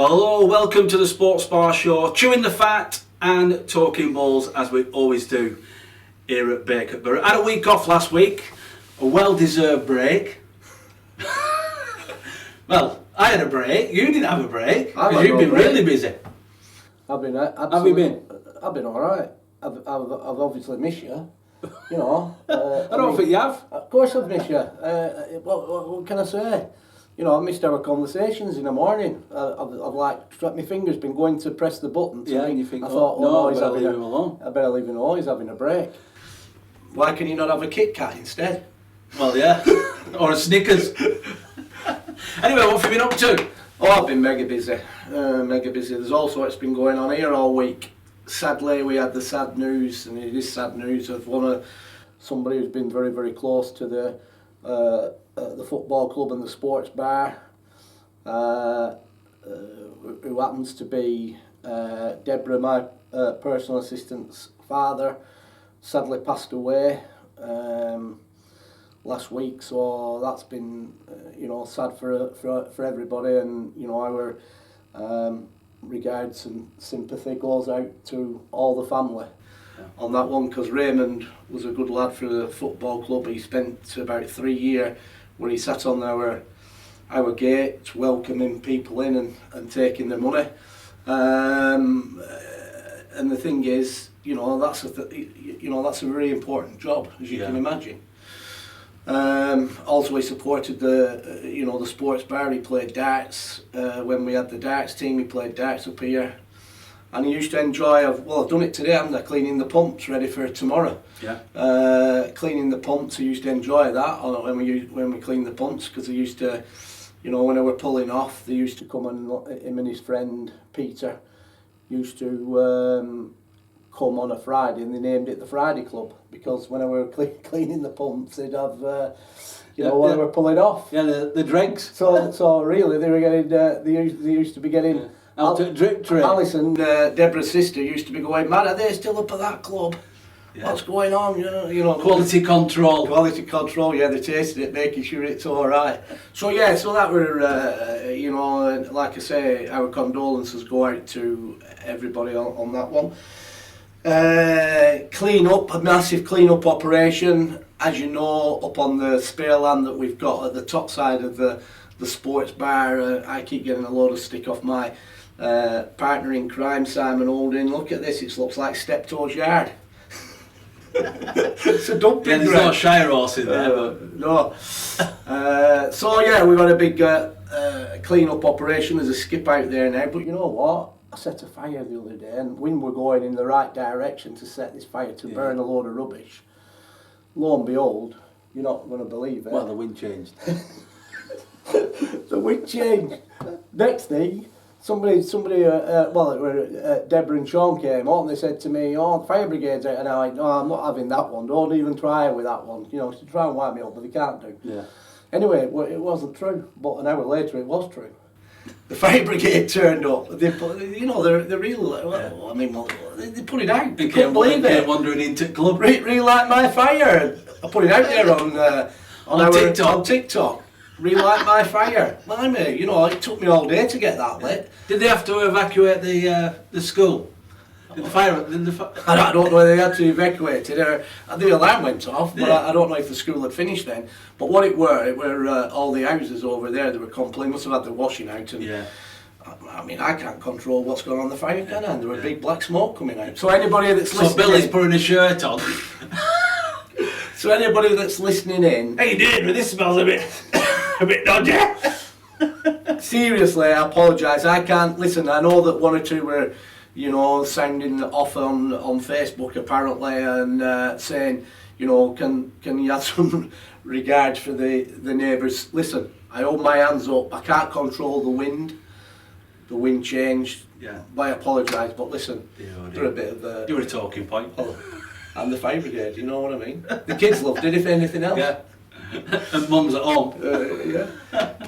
Well, hello, welcome to the Sports Bar Show, chewing the fat and talking balls as we always do here at Bacup. Borough. I had a week off last week, a well-deserved break. Well, I had a break, you didn't have a break, because you've been really busy. I've been How have you been? I've been alright. I've obviously missed you, you know. I don't think you have. Of course I've missed you. What can I say? You know, I missed our conversations in the morning. I've like, strapped my fingers, been going to press the button. And you think, I thought, I better leave him alone. I better leave him alone, he's having a break. Why can you not have a Kit Kat instead? Well, yeah, or a Snickers. Anyway, what have you been up to? Oh, I've been mega busy. There's all sorts been going on here all week. Sadly, we had the sad news, and it is sad news, of somebody who's been very, very close to the football club and the sports bar, who happens to be Deborah, my personal assistant's father, sadly passed away last week. So that's been sad for everybody, and our regards and sympathy goes out to all the family on that one, because Raymond was a good lad for the football club. He spent about 3 years where he sat on our gate welcoming people in and taking their money, and the thing is, that's a very important job, as you can imagine. Also, he supported the sports bar. He played darts when we had the darts team. He played darts up here, and he used to enjoy. I've done it today, haven't I? Cleaning the pumps ready for tomorrow. Yeah. Cleaning the pumps. He used to enjoy that when we cleaned the pumps, because he used to, when they were pulling off, they used to come, and him and his friend Peter used to come on a Friday, and they named it the Friday Club, because when they were cleaning the pumps, they'd have while they were pulling off. Yeah, the dregs. So really, they were getting. They used to be getting. Yeah. Out at drip tray. Alison, Deborah's sister, used to be going mad. Are they still up at that club? Yeah. What's going on? Quality control. Quality control. Yeah, they tasted it, making sure it's all right. So that were like I say, our condolences go out to everybody on that one. Clean up, a massive clean up operation, as you know, up on the spare land that we've got at the top side of the sports bar. I keep getting a load of stick off my partner in crime, Simon Holding. Look at this, it looks like Steptoe's yard. It's a dumping there's no Shire horse in there, but no. We've got a big clean up operation. There's a skip out there now, but you know what? I set a fire the other day, and wind were going in the right direction to set this fire to burn a load of rubbish. Lo and behold, you're not going to believe it. Well, the wind changed. The wind changed. Next thing, somebody, Deborah and Sean came up, and they said to me, "Oh, the fire brigade's out," and I went, "No, I'm not having that one. Don't even try with that one. To try and wind me up, but they can't do." Yeah. Anyway, it wasn't true, but an hour later it was true. The fire brigade turned up. They put, they're real. They put it out. They couldn't believe it. Wandering into the club. Relight my fire. I put it out there on TikTok. Relight my fire. Mind me, it took me all day to get that lit. Did they have to evacuate the school? Did the fire? I don't know whether they had to evacuate it. The alarm went off, but I don't know if the school had finished then. But what it were all the houses over there that were complete. Must have had the washing out, and I can't control what's going on in the fire, can I? And there was big black smoke coming out. So anybody that's listening, Billy's putting a shirt on. So anybody that's listening in, hey, dude, this smells a bit dodgy. Seriously, I apologise. I can't listen. I know that one or two were, sounding off on Facebook apparently, and saying, can you have some regard for the neighbours? Listen, I hold my hands up. I can't control the wind. The wind changed. Yeah. I apologise, but listen, they're a bit of you were a talking point. And the fire brigade, you know what I mean? The kids loved it, if anything else. Yeah. And mum's at home.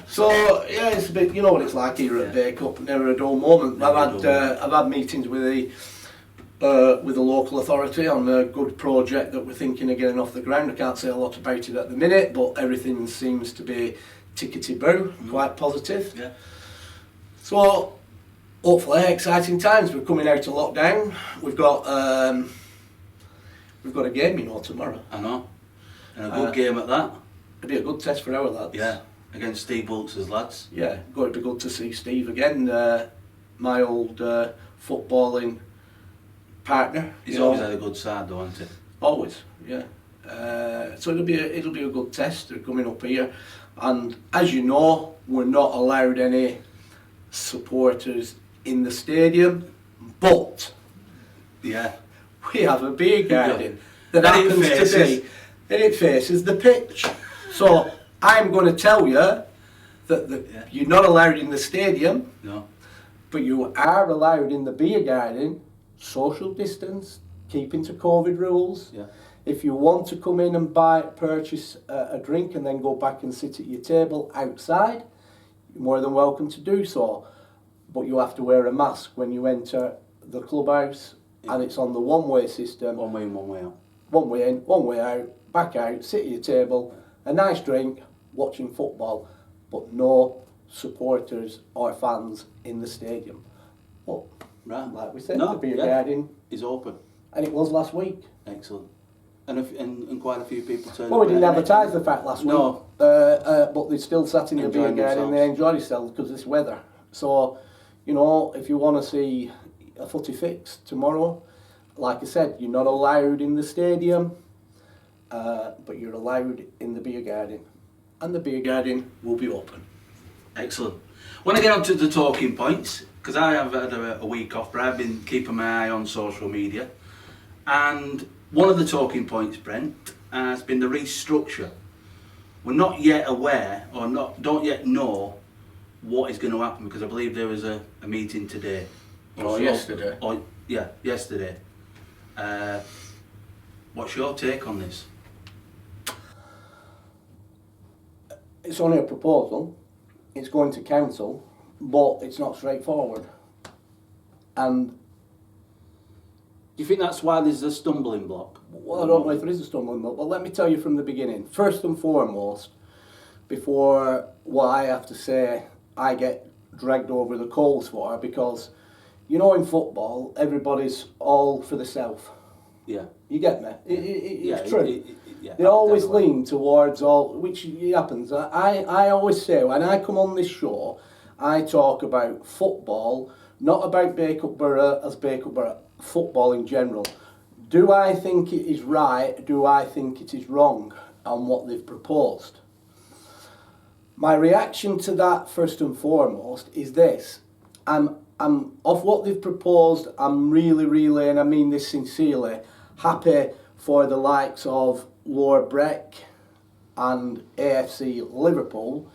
So it's a bit. You know what it's like here at Bacup. Never a dull moment. I've had meetings with the local authority on a good project that we're thinking of getting off the ground. I can't say a lot about it at the minute, but everything seems to be tickety-boo, quite positive. Yeah. So hopefully exciting times. We're coming out of lockdown. We've got a game, tomorrow. I know. And a good game at that. It'll be a good test for our lads. Yeah, against Steve Wilkes' lads. Yeah, going to be good to see Steve again. My old footballing partner. He's always had a good side, though, hasn't he? Always, yeah. So it'll be a good test. They're coming up here, and as you know, we're not allowed any supporters in the stadium, but yeah, we have a beer garden that happens to be, and it faces the pitch. So I'm going to tell you that you're not allowed in the stadium. No. But you are allowed in the beer garden, social distance, keeping to COVID rules. Yeah. If you want to come in and purchase a drink and then go back and sit at your table outside, you're more than welcome to do so. But you have to wear a mask when you enter the clubhouse, and it's on the one-way system. One way in, one way out. One way in, one way out, back out, sit at your table, a nice drink, watching football, but no supporters or fans in the stadium. But, like we said, the beer garden is open. And it was last week. Excellent. And quite a few people turned up. Well, we didn't advertise the fact last week. No. But they still sat in the beer garden themselves. and they enjoyed themselves because of this weather. So, if you want to see a footy fix tomorrow, like I said, you're not allowed in the stadium, but you're allowed in the beer garden. And the beer garden will be open. Excellent. When I get on to the talking points, because I have had a week off, but I've been keeping my eye on social media, and one of the talking points, Brent, has been the restructure. We're not yet aware, or don't yet know what is going to happen, because I believe there was a meeting today. Yesterday. Yesterday. What's your take on this? It's only a proposal. It's going to council, but it's not straightforward. And Do you think that's why there's a stumbling block? well, I don't know if there is a stumbling block, but let me tell you from the beginning. First and foremost, before what I have to say, I get dragged over the coals for, because in football, everybody's all for the self. Yeah. You get me? It's true. Yeah, they always lean towards which happens. I always say, when I come on this show, I talk about football, not about Bacup Borough as Bacup Borough, football in general. Do I think it is right? Do I think it is wrong on what they've proposed? My reaction to that, first and foremost, is this. I'm of what they've proposed, I'm really, and I mean this sincerely, happy for the likes of Lord Breck and AFC Liverpool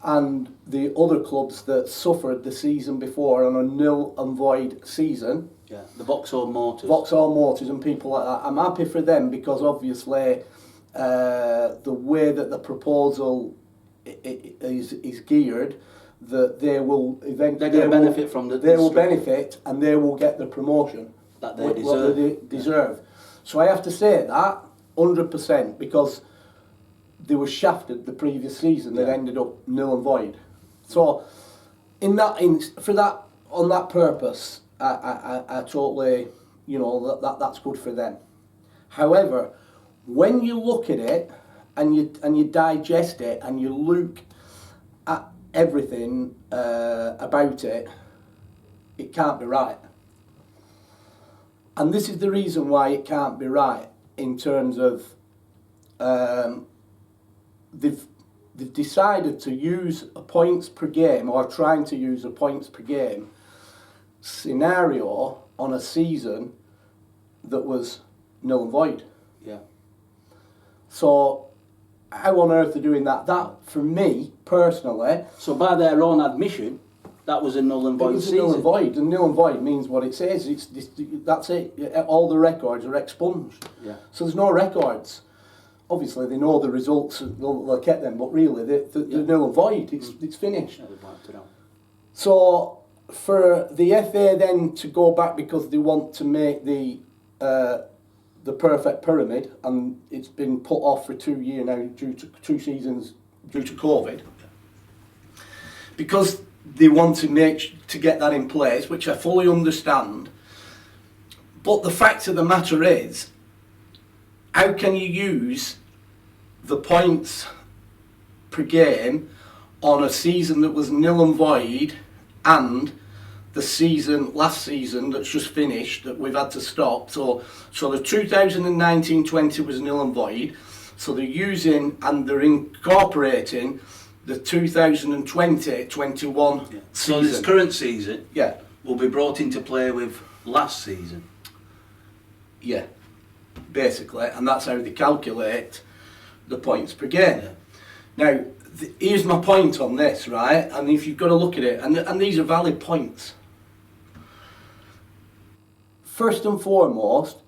and the other clubs that suffered the season before on a nil and void season. Yeah, the Vauxhall Motors. Vauxhall Motors and people like that. I'm happy for them because obviously the way that the proposal is geared, that they will eventually... They're going to benefit from the... They will benefit and they will get the promotion that they deserve. What they deserve. So I have to say that 100% because they were shafted the previous season. They ended up nil and void. So on that purpose, I totally, that's good for them. However, when you look at it and you digest it and you look at everything about it, it can't be right. And this is the reason why it can't be right in terms of they've decided to use a points per game, or trying to use a points per game scenario on a season that was nil and void. Yeah. So how on earth are doing that? That, for me, personally... So by their own admission, that was a null and void season. Null and void, and null and void means what it says. That's it. All the records are expunged. Yeah. So there's no records. Obviously, they know the results, they'll get them, but really, they're null and void. It's finished. Yeah, they've wiped it out. So for the FA then to go back because they want to make the perfect pyramid, and it's been put off for 2 years now due to 2 seasons due to COVID, because they want to get that in place, which I fully understand. But the fact of the matter is, how can you use the points per game on a season that was nil and void, and the last season that's just finished that we've had to stop? So the 2019-20 was nil and void. So they're using and they're incorporating the 2020-21 season. So this current season, yeah, will be brought into play with last season. Yeah, basically, and that's how they calculate the points per game. Yeah. Now, here's my point on this, right? And if you've got to look at it, and these are valid points. First and foremost,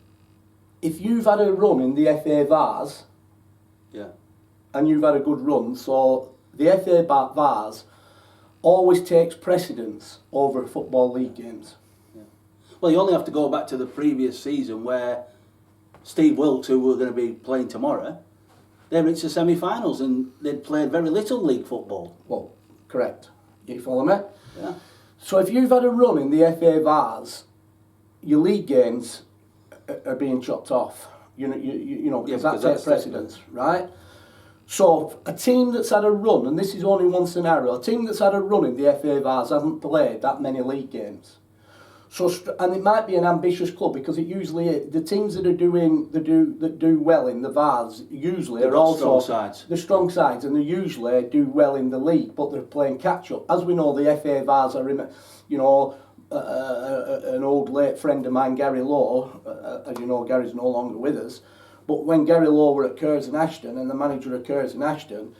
if you've had a run in the FA Vars, Yeah. and you've had a good run, so the FA Vars always takes precedence over Football League games. Well, you only have to go back to the previous season where Steve Wilkes, who we're going to be playing tomorrow, they reached the semi-finals and they'd played very little league football. Well, correct. You follow me? Yeah. So if you've had a run in the FA Vars, your league games are being chopped off. You know, because that takes precedence, right? So a team that's had a run, and this is only one scenario, a team that's had a run in the FA Vars hasn't played that many league games. So, and it might be an ambitious club, because it usually, the teams that do well in the Vars usually They've are got also strong sides. the strong sides, and they usually do well in the league, but they're playing catch up. As we know, the FA Vars are, you know, an old late friend of mine, Gary Lowe. As you know, Gary's no longer with us. But when Gary Lowe were at Curzon Ashton, and the manager of Curzon Ashton,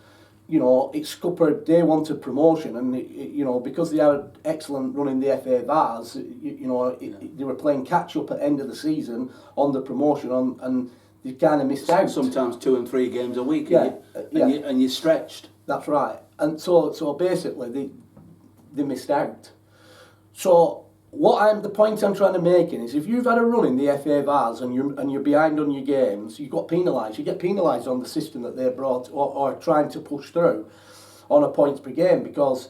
you know, it scuppered, they wanted promotion, and you know, because they had an excellent run in the FA Vars, they were playing catch up at the end of the season on the promotion, and they kind of missed out. Sometimes 2 and 3 games a week, Yeah, and you're stretched. That's right. And so basically they missed out. So the point I'm trying to make is, if you've had a run in the FA Vars and you're behind on your games, you got penalised. You get penalised on the system that they brought or trying to push through on a points per game, because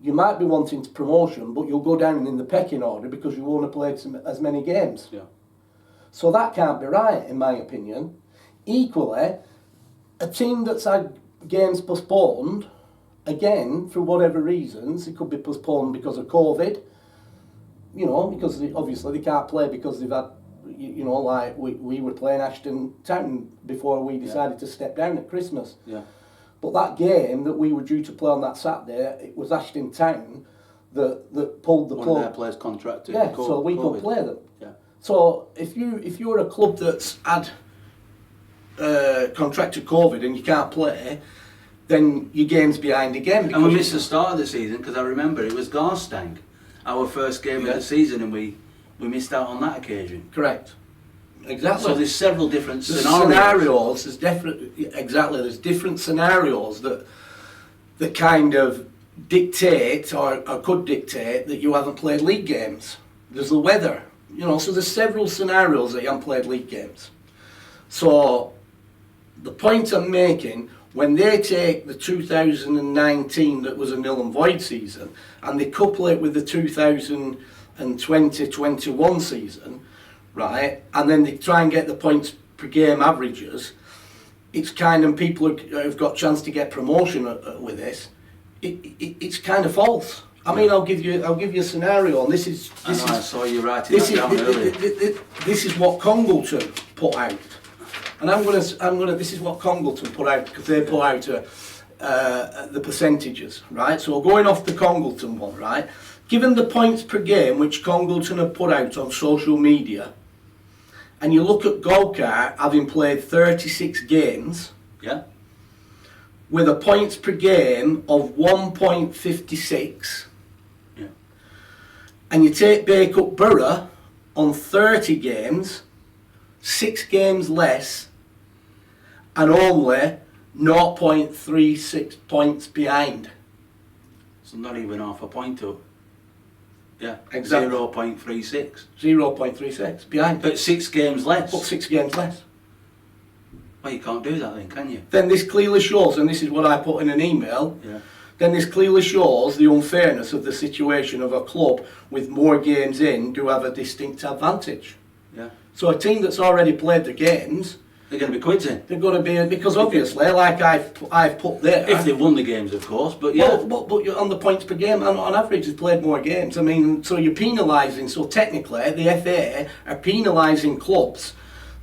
you might be wanting to promotion, but you'll go down in the pecking order because you won't have played as many games. Yeah. So that can't be right, in my opinion. Equally, a team that's had games postponed, again, for whatever reasons, it could be postponed because of COVID, you know, because obviously they can't play because they've had, you know, like we were playing Ashton Town before we decided to step down at Christmas. Yeah. But that game that we were due to play on that Saturday, it was Ashton Town that pulled the plug. One of their players contracted. Yeah, so we couldn't play them. Yeah. So if you're a club that's had contracted COVID and you can't play, then your game's behind again. And we missed the start of the season, because I remember it was Garstang, our first game of the season, and we missed out on that occasion. Correct. Exactly. So there's several different scenarios. There's there's different scenarios that kind of dictate or could dictate that you haven't played league games. There's the weather, you know, so there's several scenarios that you haven't played league games. So the point I'm making, when they take the 2019 that was a nil and void season and they couple it with the 2020-21 season, right, and then they try and get the points per game averages, it's kind of people who've got a chance to get promotion with this. It's kind of false. I mean, I'll give you a scenario, and this is I saw you writing that down earlier. This is what Congleton put out. And I'm gonna. This is what Congleton put out, because they put out the percentages, right? So going off the Congleton one, right? Given the points per game which Congleton have put out on social media, and you look at Golkar having played 36 games, Yeah. with a points per game of 1.56, Yeah. and you take Bacup Borough on 30 games, 6 games less, and only 0.36 points behind. So not even half a point up. Yeah. Exactly. 0.36. 0.36 behind. But 6 games less. But 6 games less. Well, you can't do that then, can you? Then this clearly shows, and this is what I put in an email, Yeah. then this clearly shows the unfairness of the situation of a club with more games in do have a distinct advantage. Yeah. So a team that's already played the games, They're going to be quids in. they're going to be, because obviously, like I've put there, If they won the games, of course, but yeah. but you're on the points per game, and on average, they've played more games. I mean, so you're penalising. So technically, the FA are penalising clubs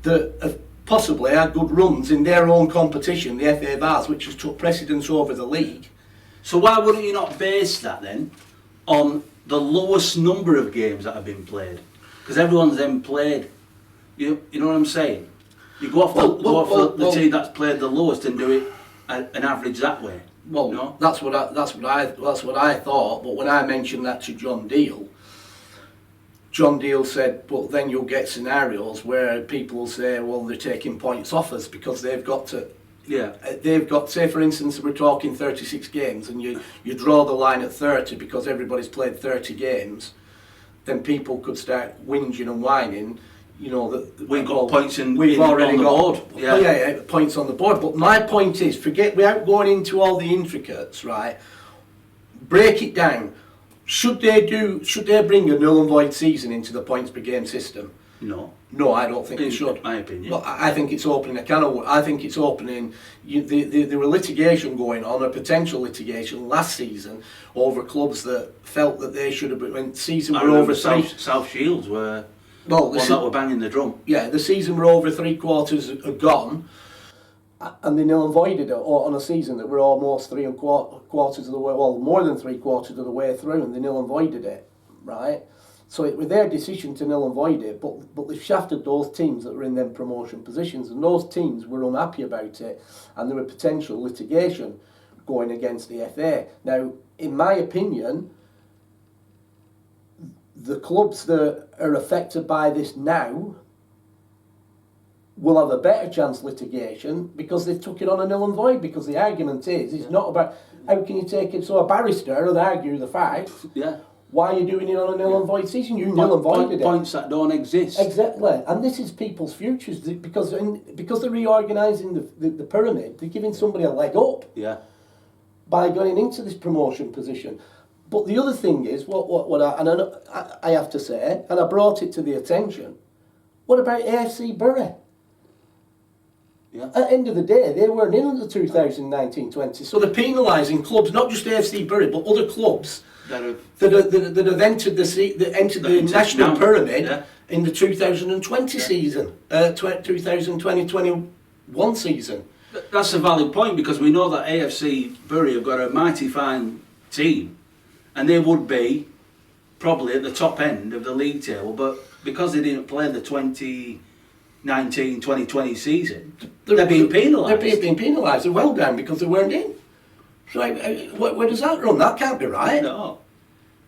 that have possibly had good runs in their own competition, the FA Vars, which has took precedence over the league. So why wouldn't you not base that then on the lowest number of games that have been played? Because everyone's then played. You know what I'm saying? You go off the team that's played the lowest and do it an average that way. Well, no? that's what I thought. But when I mentioned that to John Deal said, "But then you'll get scenarios where people will say, well, they're taking points off us because they've got to." Yeah. They've got, say for instance, we're talking 36 games, and you draw the line at 30 because everybody's played 30 games. Then people could start whinging and whining. You know that we've got points we've already on the board. Yeah, points on the board. But my point is, without going into all the intricates, right? Break it down. Should they bring a null and void season into the points per game system? No, I don't think they should. In my opinion. But I think it's opening a can of worms. I think it's opening. There were litigation going on, a potential litigation last season over clubs that felt that they should have been. When season were over South Shields were. Well, that were banging the drum. Yeah, the season were over 3/4 gone, and they null and voided it on a season that were almost 3/4 of the way, well, more than 3/4 of the way through, and they null and voided it, right? So it was their decision to null and void it, but they've shafted those teams that were in them promotion positions, and those teams were unhappy about it, and there were potential litigation going against the FA. Now, in my opinion, the clubs that are affected by this now will have a better chance of litigation because they've took it on a null and void, because the argument is, it's not about how can you take it, so a barrister would argue the fact, why are you doing it on a null and void season? You null and voided it. Points that don't exist. Exactly, and this is people's futures, because they're reorganising the pyramid, they're giving somebody a leg up by going into this promotion position. But the other thing is, I have to say, and I brought it to the attention, what about AFC Borough? Yeah. At the end of the day, they weren't in the 2019-20, so they're penalising clubs, not just AFC Borough, but other clubs that have entered the national pyramid in the 2020 season, 2020-21 season. That's a valid point, because we know that AFC Bury have got a mighty fine team, and they would be probably at the top end of the league table, but because they didn't play the 2019-2020 season, they're being penalised. They're being penalised. They're well down because they weren't in. So where does that run? That can't be right. No.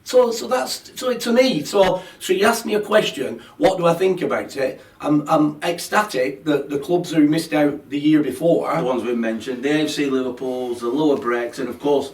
So to me. So you asked me a question. What do I think about it? I'm ecstatic that the clubs who missed out the year before, the ones we mentioned, the AFC Liverpools, the lower breaks, and of course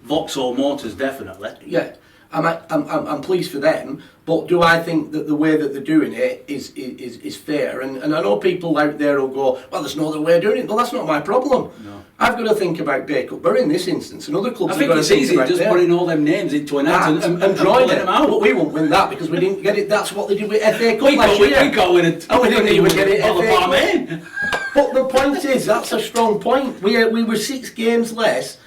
Vauxhall Motors, definitely. Yeah, I'm pleased for them. But do I think that the way that they're doing it is fair? And I know people out there will go, well, there's no other way of doing it. Well, that's not my problem. No. I've got to think about Bacup Borough in this instance, and other clubs. I think it's easy just putting all them names into an hat and drawing them out. But we won't win that because we didn't get it. That's what they did with FA Cup last year. We got with it. And we didn't even get it. But the point is, that's a strong point. We were 6 games less.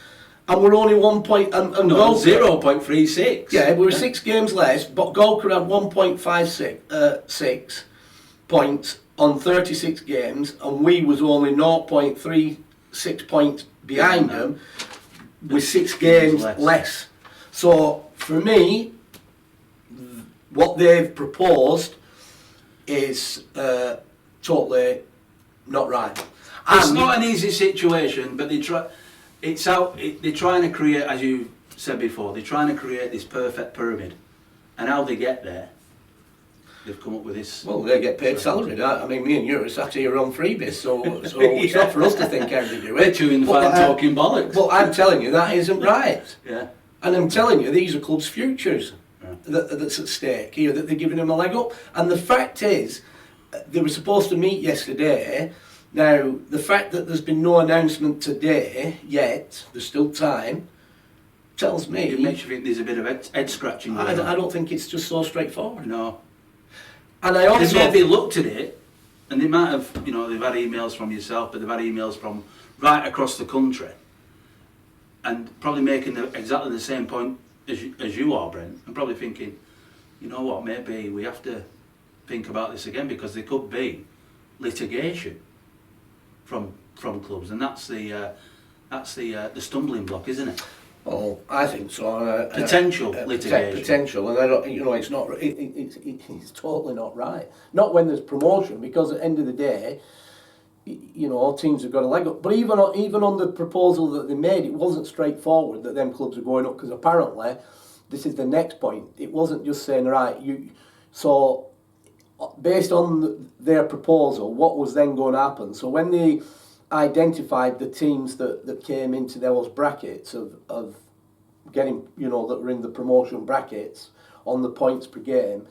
And we're only 1 point, and no, 0.36. Yeah, we were 6 games less, but Golker had 1.56 points on 36 games, and we was only 0.36 points behind them with 6 games less. So for me, what they've proposed is totally not right. It's not an easy situation, but they try. They're trying to create, as you said before, they're trying to create this perfect pyramid, and how they get there, they've come up with this. Well, they get paid salary. I mean, me and you are sat here on freebies, so it's not for us to think how they do it. They're chewing the fat and talking bollocks. But I'm telling you, that isn't right. Yeah. And I'm telling you, these are clubs' futures that's at stake here, that they're giving them a leg up. And the fact is, they were supposed to meet yesterday. Now, the fact that there's been no announcement today yet, there's still time, tells me... It makes you think there's a bit of head scratching going on. I don't think it's just so straightforward. No. And I also... They maybe looked at it, and they might have, they've had emails from yourself, but they've had emails from right across the country, and probably making exactly the same point as you are, Brent, and probably thinking, you know what, maybe we have to think about this again, because there could be litigation from clubs, and that's the stumbling block, isn't it? Oh, I think so. Potential litigation. Potential, and I don't, it's not. It's totally not right. Not when there's promotion, because at the end of the day, teams have got a leg up. But even on the proposal that they made, it wasn't straightforward that them clubs are going up, because apparently, this is the next point. It wasn't just saying, right, so based on their proposal, what was then going to happen? So when they identified the teams that came into those brackets of getting, that were in the promotion brackets on the points per game,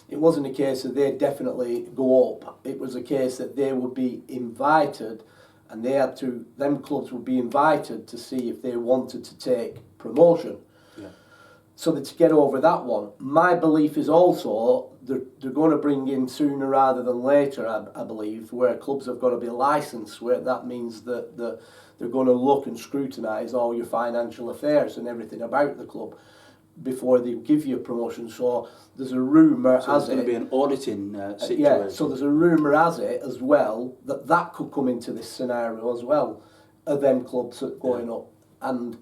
it wasn't a case that they'd definitely go up. It was a case that they would be invited, and them clubs would be invited to see if they wanted to take promotion. Yeah. So that to get over that one, my belief is also they're going to bring in sooner rather than later, I believe, where clubs have got to be licensed, where that means that they're going to look and scrutinise all your financial affairs and everything about the club before they give you a promotion. So there's a rumour so there's going to be an auditing situation. Yeah, so there's a rumour as well that could come into this scenario as well, of them clubs going up. And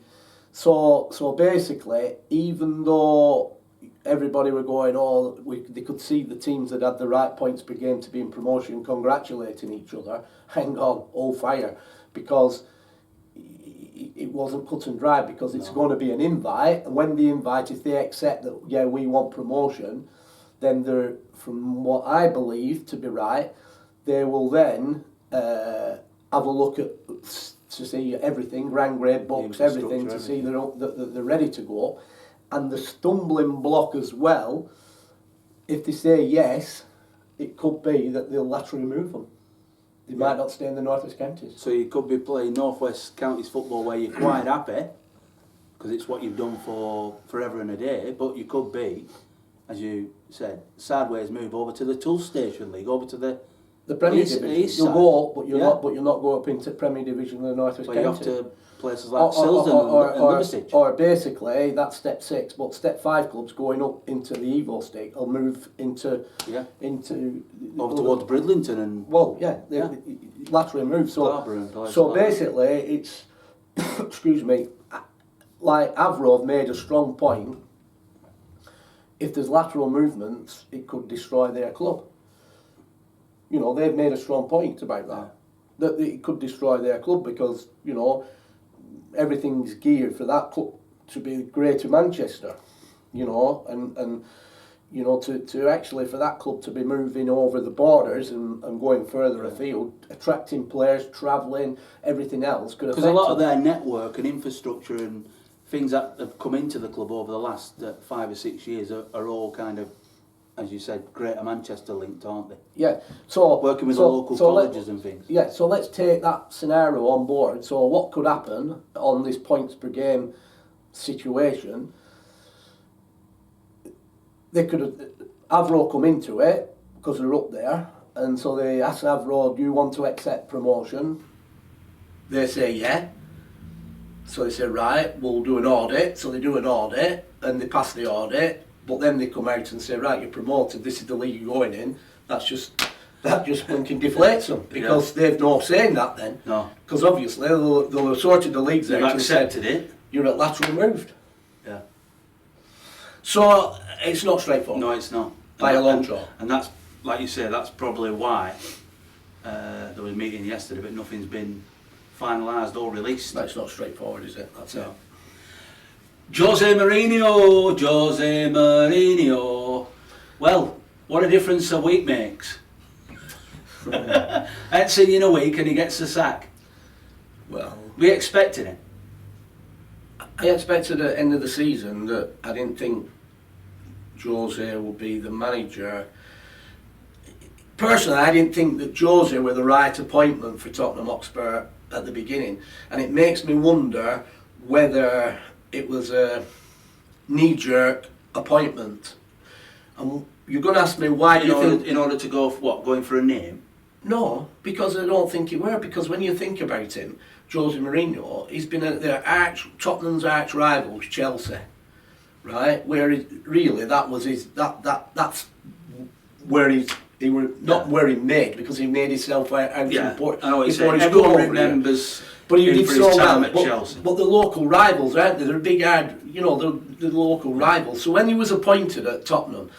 so basically, even though everybody were going, they could see the teams that had the right points per game to be in promotion congratulating each other, hang on, all fire, because it wasn't cut and dry, because it's going to be an invite, and when the invite, if they accept that, yeah, we want promotion, then they're, from what I believe to be right, they will then have a look at to see everything, grand grade books, everything, to see that they're ready to go. And the stumbling block as well, if they say yes, it could be that they'll laterally move them. They might not stay in the North West Counties. So you could be playing North West Counties football where you're quite happy, because it's what you've done for forever and a day, but you could be, as you said, sideways move over to the Tull Station League, over to the Premier Division. You'll go up, but you'll not go up into Premier Division of the North West Counties. You have to places like Silsden and Liversidge. Or basically, that's step 6, but step 5 clubs going up into the Evo State will move into over towards Bridlington and laterally move. So basically, it's excuse me, like Avro have made a strong point. If there's lateral movements, it could destroy their club. They've made a strong point about that it could destroy their club, because everything's geared for that club to be Greater Manchester, and to actually for that club to be moving over the borders and going further afield, attracting players, travelling, everything else could affect. Because a lot of their network and infrastructure and things that have come into the club over the last 5 or 6 years are all kind of, as you said, Greater Manchester linked, aren't they? Yeah. So working with the local colleges and things. Yeah. So let's take that scenario on board. So what could happen on this points per game situation? They could Avro come into it because they're up there, and so they ask Avro, "Do you want to accept promotion?" They say yeah. So they say, right, we'll do an audit. So they do an audit and they pass the audit. But then they come out and say, right, you're promoted, this is the league you're going in. That just fucking deflates them, because they've no say in that then. No. Because obviously they'll have sorted the leagues out and accepted it. You're at lateral moved. Yeah. So it's not straightforward. No, it's not. By a long shot. And that's, like you say, that's probably why there was a meeting yesterday, but nothing's been finalised or released. That's not straightforward, is it? That's it. Jose Mourinho. Well, what a difference a week makes. I hadn't seen you in a week and he gets the sack. Well, we expected it. I expected at the end of the season that I didn't think Jose would be the manager. Personally, I didn't think that Jose were the right appointment for Tottenham Hotspur at the beginning, and it makes me wonder whether it was a knee-jerk appointment. And you're going to ask me why do you think... In order to go for what? Going for a name? No, because I don't think it were. Because when you think about him, Jose Mourinho, he's been Tottenham's arch rivals, Chelsea, right? Where really that was his that's where he were not where he made, because he made himself out I know what you're before saying. his Everyone goal remembers. But he did so well. At Chelsea. But the local rivals, aren't they? They're big hard, the local rivals. So when he was appointed at Tottenham,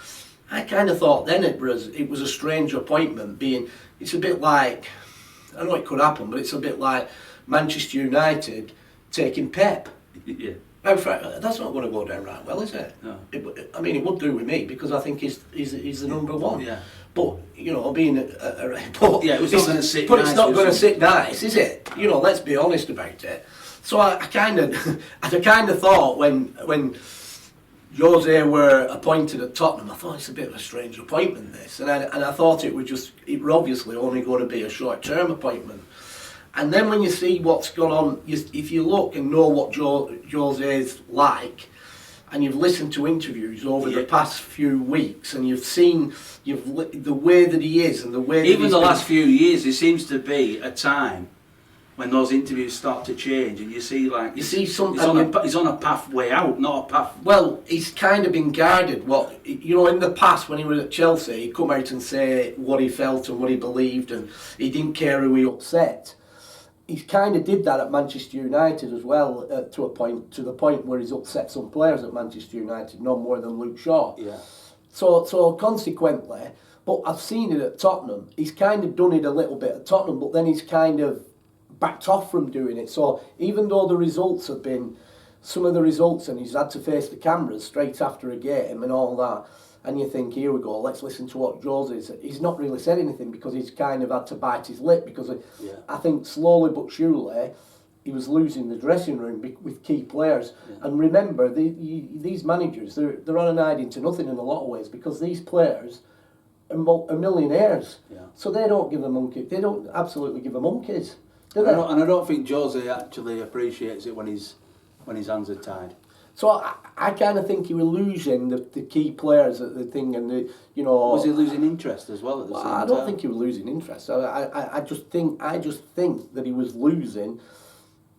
I kind of thought then it was a strange appointment. It's a bit like, I know it could happen, but it's a bit like Manchester United taking Pep. Yeah. That's not going to go down right well, is it? No. It would do with me, because I think he's the number one. Yeah. But being it was not going to sit. But nice, it's not going to sit nice, is it? Let's be honest about it. So I kind of thought when Jose were appointed at Tottenham, I thought it's a bit of a strange appointment, this, and I thought it was obviously only going to be a short-term appointment. And then when you see what's gone on, if you look and know what Jose's like, and you've listened to interviews over the past few weeks, and you've seen the way that he is and the way even the last few years, there seems to be a time when those interviews start to change, and you see something. He's on a pathway out, not a path. Well, he's kind of been guarded. In the past when he was at Chelsea, he'd come out and say what he felt and what he believed, and he didn't care who he upset. He kind of did that at Manchester United as well, to the point where he's upset some players at Manchester United, no more than Luke Shaw. Yeah. So consequently, but I've seen it at Tottenham. He's kind of done it a little bit at Tottenham, but then he's kind of backed off from doing it. So even though the results have been some of the results, and he's had to face the cameras straight after a game and all that, and you think, here we go, let's listen to what Jose is. He's not really said anything, because he's kind of had to bite his lip, because I think slowly but surely he was losing the dressing room with key players. Yeah. And remember, these managers, they're on an hiding to nothing in a lot of ways, because these players are millionaires. Yeah. So they don't give them monkeys. They don't absolutely give them monkeys, do they? And I don't think Jose actually appreciates it when his hands are tied. So I kind of think he was losing the key players at the thing, and Was he losing interest as well at the same time? I don't think he was losing interest. I just think that he was losing.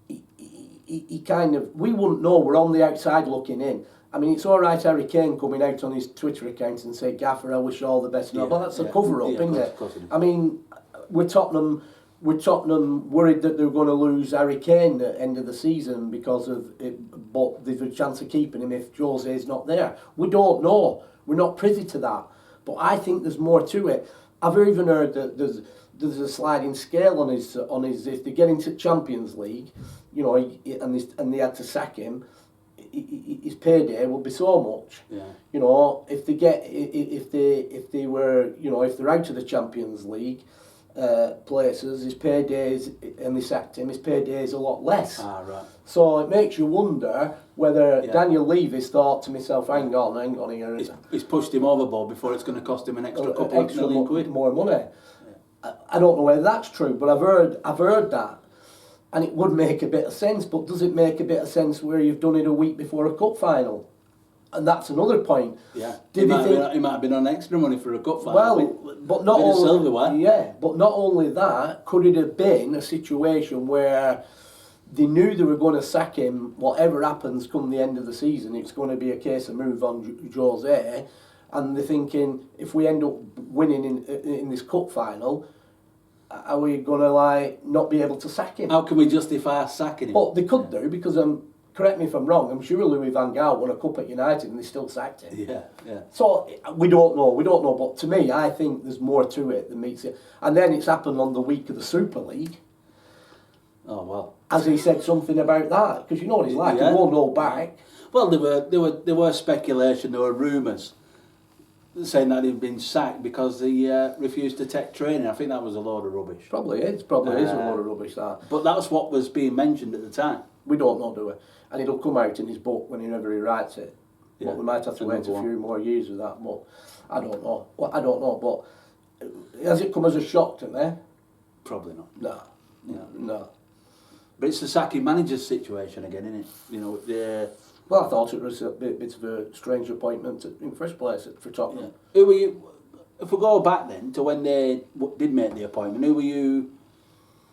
He kind of, we wouldn't know. We're on the outside looking in. I mean, it's all right, Harry Kane coming out on his Twitter account and say, "Gaffer, I wish you all the best." No, but that's a cover-up, isn't it? I mean, we're Tottenham worried that they're going to lose Harry Kane at the end of the season because of it, but there's a chance of keeping him if Jose's not there. We don't know. We're not privy to that. But I think there's more to it. I've even heard that there's a sliding scale on his if they get into Champions League, and they had to sack him, his payday will be so much. Yeah. If they're out of the Champions League places, his paydays, and they sacked him, his payday is a lot less. Right. So it makes you wonder whether Daniel Levy's thought to himself, hang on here. He's pushed him overboard before it's going to cost him an extra couple of million quid. More money. Yeah. I don't know whether that's true, but I've heard that. And it would make a bit of sense, but does it make a bit of sense where you've done it a week before a cup final? And that's another point. Yeah, he might have been on extra money for a cup final. Well, but not only that, could it have been a situation where they knew they were going to sack him, whatever happens come the end of the season, it's going to be a case of move on Jose, and they're thinking, if we end up winning in this cup final, are we going to not be able to sack him? How can we justify sacking him? But they could do, because correct me if I'm wrong, I'm sure Louis van Gaal won a cup at United and they still sacked him. Yeah. So we don't know, but to me, I think there's more to it than meets it. And then it's happened on the week of the Super League. Oh well. Has he said something about that? Because you know what he's like, he won't hold back. Well, there were speculation, there were rumours saying that he'd been sacked because he refused to take training. I think that was a load of rubbish. Probably is a load of rubbish, that. But that's what was being mentioned at the time. We don't know, do we? And it'll come out in his book whenever he writes it. Yeah. But we might have to wait a few more years with that. But I don't know. But has it come as a shock to me? Probably not. No. But it's the sacking manager's situation again, isn't it? You know, Well, I thought it was a bit of a strange appointment in the first place for Tottenham. yeah. Who were you? If we go back then to when they did make the appointment, who were you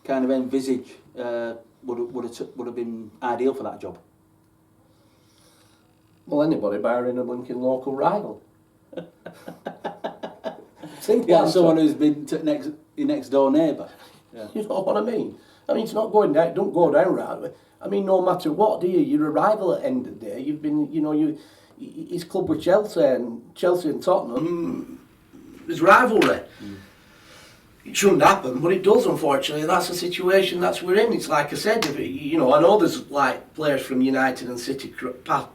kind of envisage would have been ideal for that job? Well, anybody barring a blinking local rival. Yeah, someone who's been your next door neighbour. Yeah. You know what I mean? I mean, it's not going down. Don't go down right away. I mean, no matter what, do you? You're a rival at the end of the day. You've been, his club with Chelsea and Tottenham. There's rivalry. It shouldn't happen, but it does, unfortunately. That's the situation that we're in. It's like I said, I know there's like players from United and City, cross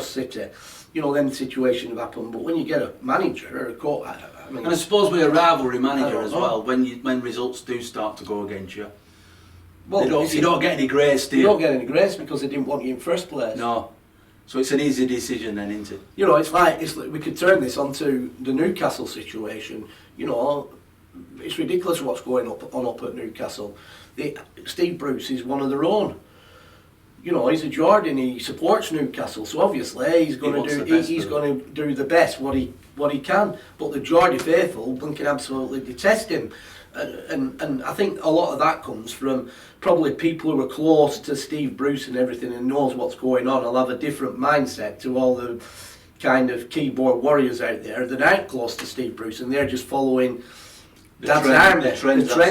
City. Then the situation have happened. But when you get a manager or a coach, and I suppose with a rivalry manager as well, when results do start to go against you, well, you don't get any grace, do you? You don't get any grace because they didn't want you in first place. No. So it's an easy decision then, isn't it? It's like we could turn this onto the Newcastle situation. It's ridiculous what's going up at Newcastle. Steve Bruce is one of their own. He's a Jordan. He supports Newcastle, so obviously he's going to do the best what he can. But the Geordie faithful can absolutely detest him, and I think a lot of that comes from probably people who are close to Steve Bruce and everything and knows what's going on. Will have a different mindset to all the kind of keyboard warriors out there that aren't close to Steve Bruce and they're just following the trend that's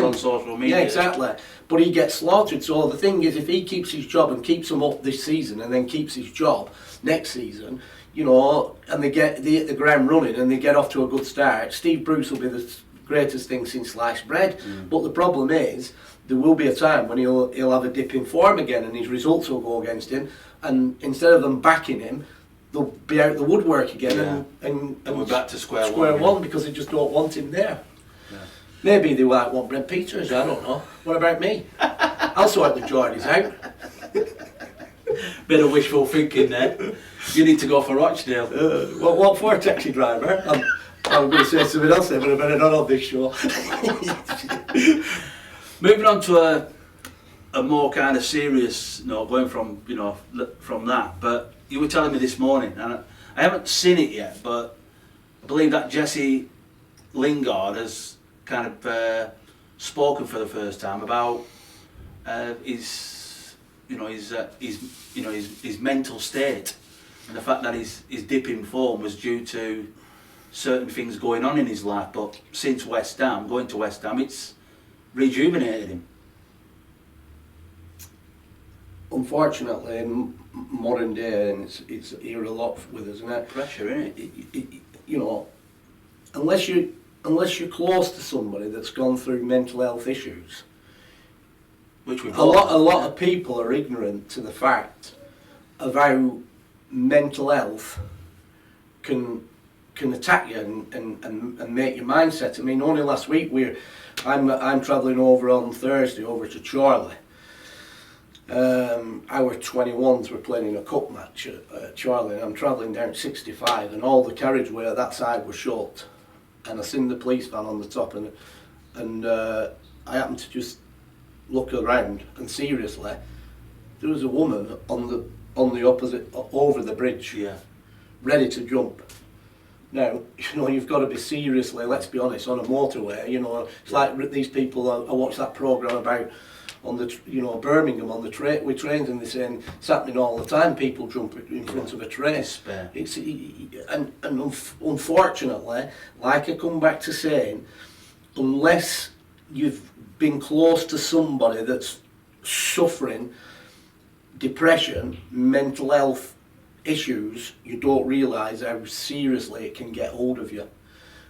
on social media. Yeah, exactly. But he gets slaughtered. So the thing is, if he keeps his job and keeps him up this season and then keeps his job next season, and they hit the ground running and they get off to a good start, Steve Bruce will be the greatest thing since sliced bread. But the problem is, there will be a time when he'll have a dip in form again and his results will go against him, and instead of them backing him, they'll be out the woodwork again and we're back to square one because they just don't want him there. Yeah. Maybe they might want Brent Peters, I don't know. What about me? I'll sort the Geordies out. Bit of wishful thinking there. You need to go for Rochdale. What for a taxi driver? I'm going to say something else there, but I better not on this show. Moving on to a more kind of serious note, going from that. But you were telling me this morning, and I haven't seen it yet, but I believe that Jesse Lingard has kind of spoken for the first time about his mental state, and the fact that his dip in form was due to certain things going on in his life. But since going to West Ham, it's rejuvenated him. Unfortunately, in modern day, and it's here a lot with us, isn't it? Pressure, isn't it? Unless you're close to somebody that's gone through mental health issues, which a lot of people are ignorant to the fact of how mental health can attack you and make your mindset. I mean, only last week I'm travelling over on Thursday over to Charlie. Our 21s were playing in a cup match at Charlie, and I'm travelling down 65, and all the carriageway at that side was shut, and I seen the police van on the top, and I happened to just look around, and seriously, there was a woman on the opposite over the bridge, ready to jump. Now, you've got to be seriously, let's be honest, on a motorway. It's like these people. I watched that programme about on the Birmingham on the train with trains, and they're saying it's happening all the time. People jump in front of a train. Unfortunately, like I come back to saying, unless you've been close to somebody that's suffering depression, mental health issues, you don't realise how seriously it can get hold of you,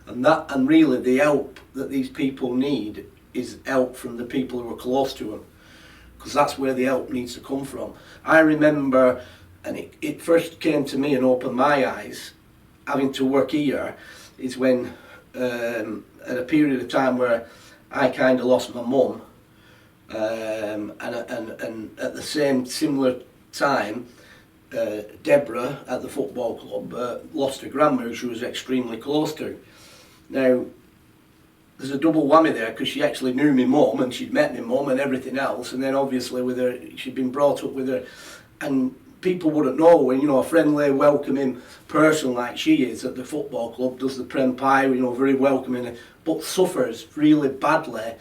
and really the help that these people need is help from the people who are close to them, because that's where the help needs to come from. I remember, and it first came to me and opened my eyes, having to work here, is when at a period of time where I kind of lost my mum, and at the similar time, Deborah at the football club lost her grandma, who she was extremely close to. Now, there's a double whammy there, because she actually knew my mum and she'd met my mum and everything else, and then obviously with her, she'd been brought up with her, and people wouldn't know when, you know, a friendly, welcoming person like she is at the football club, does the prem pie, you know, very welcoming, but suffers really badly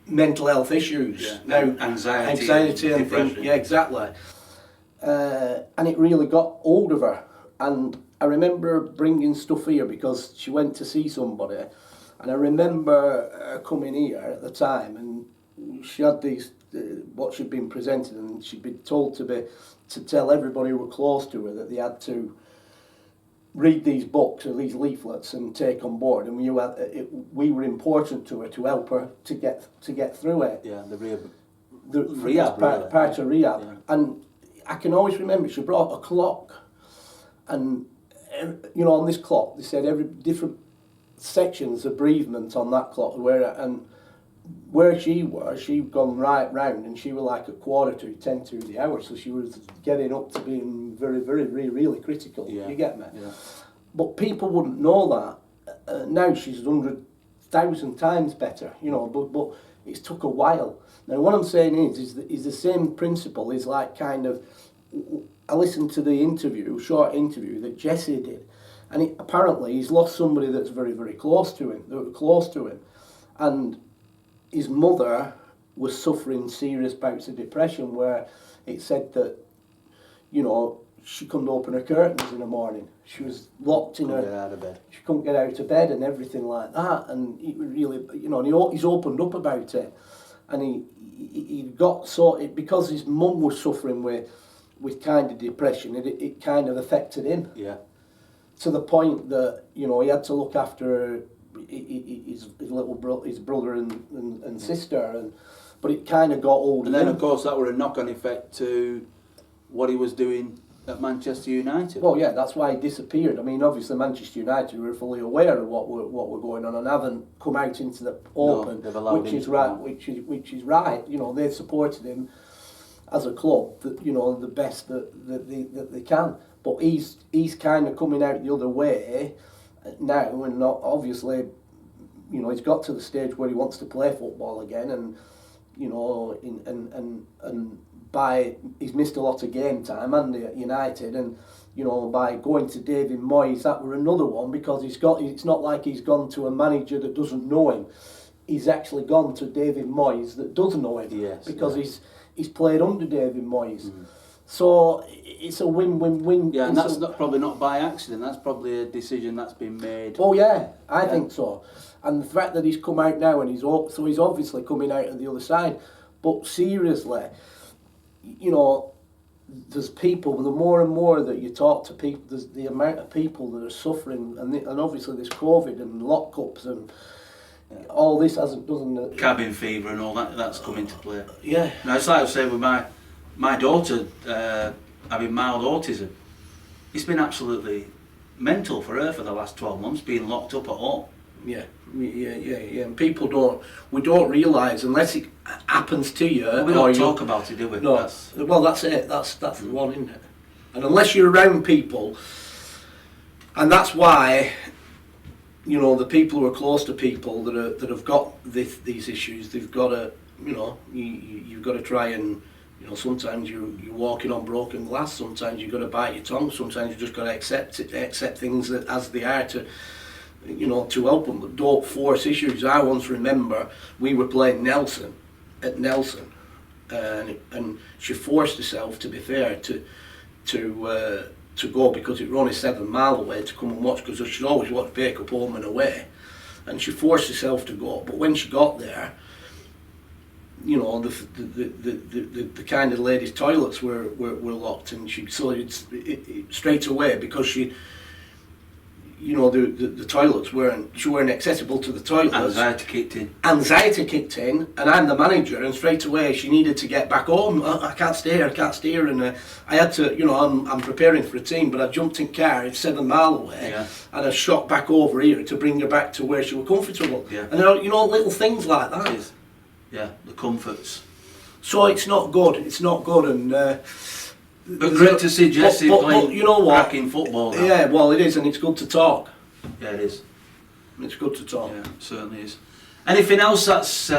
mental health issues. Yeah. Now, Anxiety and depression. things, yeah, exactly. And it really got hold of her. And I remember bringing stuff here because she went to see somebody, and I remember her coming here at the time, and she had these what she'd been presented, and she'd been told to tell everybody who were close to her that they had to read these books or these leaflets and take on board, and we were important to her to help her to get through it. Yeah, the rehab. Part of rehab. Yeah. And I can always remember she brought a clock, and you know, on this clock they said every different sections of bereavement on that clock, where she was, she'd gone right round, and she was like at 10 to the hour, so she was getting up to being very, very, really, really critical. Yeah. You get me? Yeah. But people wouldn't know that. Now she's 100,000 times better, you know, but it's took a while. Now what I'm saying is the same principle is like kind of, I listened to the short interview that Jesse did, and apparently he's lost somebody that's very, very close to him, and his mother was suffering serious bouts of depression, where it said that, you know, she couldn't open her curtains in the morning. She was locked in her. Get out of bed. She couldn't get out of bed and everything like that. And he really, you know, and he's opened up about it, and he got sorted because his mum was suffering with kind of depression. It kind of affected him. Yeah. To the point that, you know, he had to look after his brother and sister, but it kind of got old. And then of course that were a knock-on effect to what he was doing at Manchester United. Well, yeah, that's why he disappeared. I mean, obviously Manchester United were fully aware of what were going on and haven't come out into the open, which is right. Which is right. You know, they supported him as a club, you know, the best that they can. But he's kind of coming out the other way now, and not obviously, you know, he's got to the stage where he wants to play football again, and you know, and he's missed a lot of game time and at United, and you know, by going to David Moyes, that were another one, because it's not like he's gone to a manager that doesn't know him. He's actually gone to David Moyes that does know him, yes, because he's played under David Moyes. So it's a win-win-win. Yeah, and that's probably not by accident. That's probably a decision that's been made. Oh yeah, I think so. And the fact that he's come out now, and he's obviously coming out on the other side. But seriously, you know, there's people. The more and more that you talk to people, there's the amount of people that are suffering, and obviously this COVID and lockups and all this doesn't. Cabin fever and all that's come into play. Yeah. Now it's like I was saying with my daughter having mild autism. It's been absolutely mental for her for the last 12 months, being locked up at home. Yeah. And people don't realise unless it happens to you. Well, we don't talk about it, do we? No. Well, that's it. That's the one, isn't it? And unless you're around people, and that's why, you know, the people who are close to people that have got these issues, they've got to, you know, you've got to try and. You know, sometimes you're walking on broken glass. Sometimes you've got to bite your tongue. Sometimes you've just got to accept things as they are to help them. But don't force issues. I once remember we were playing Nelson, and she forced herself, to be fair, to go, because it was only 7 miles away, to come and watch, because she'd always watch Bacup home and away, and she forced herself to go. But when she got there, you know, the kind of ladies' toilets were locked, and she saw it straight away, because she, you know, the toilets weren't accessible to the toilets. Anxiety kicked in, and I'm the manager, and straight away she needed to get back home. I can't stay here, and I had to, you know, I'm preparing for a team, but I jumped in car, it's 7 miles away, and I shot back over here to bring her back to where she was comfortable. Yeah. And you know, little things like that. Yeah, the comforts. So it's not good, and but great to see Jesse playing, you know what? cracking football now. Yeah, well it is, and it's good to talk. Yeah, it is. It's good to talk. Yeah, it certainly is. Anything else that's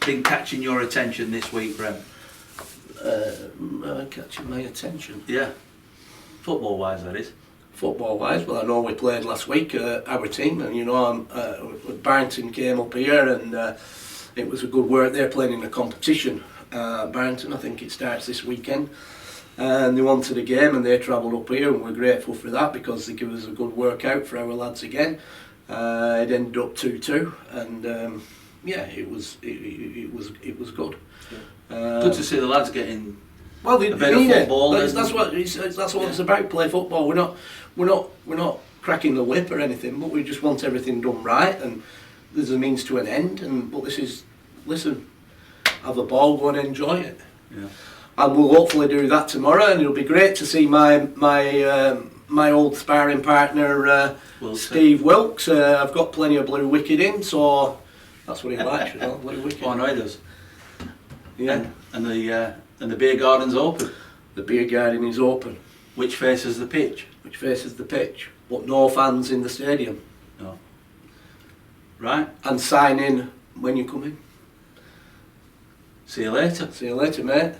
been catching your attention this week, Brent? Catching my attention. Yeah, football-wise, that is. Football-wise, well, I know we played last week, our team, and you know, Barrington came up here, and it was a good work. They're playing in a competition. Barrington, I think it starts this weekend, and they wanted a game, and they travelled up here, and we're grateful for that because they give us a good workout for our lads again. It ended up 2-2, and yeah, it was good. Yeah. Good to see the lads getting well, a bit of football. That's what it's about. Play football. We're not cracking the whip or anything, but we just want everything done right, and there's a means to an end. But this is, listen, have a ball, go and enjoy it. Yeah. And we'll hopefully do that tomorrow, and it'll be great to see my old sparring partner Steve Wilkes. I've got plenty of blue wicket in, so that's what he likes, you know, blue wicket. Oh no, he does. Yeah. And the beer garden's open. The beer garden is open. Which faces the pitch? Which faces the pitch, but no fans in the stadium. No. Right. And sign in when you come in. See you later. See you later, mate.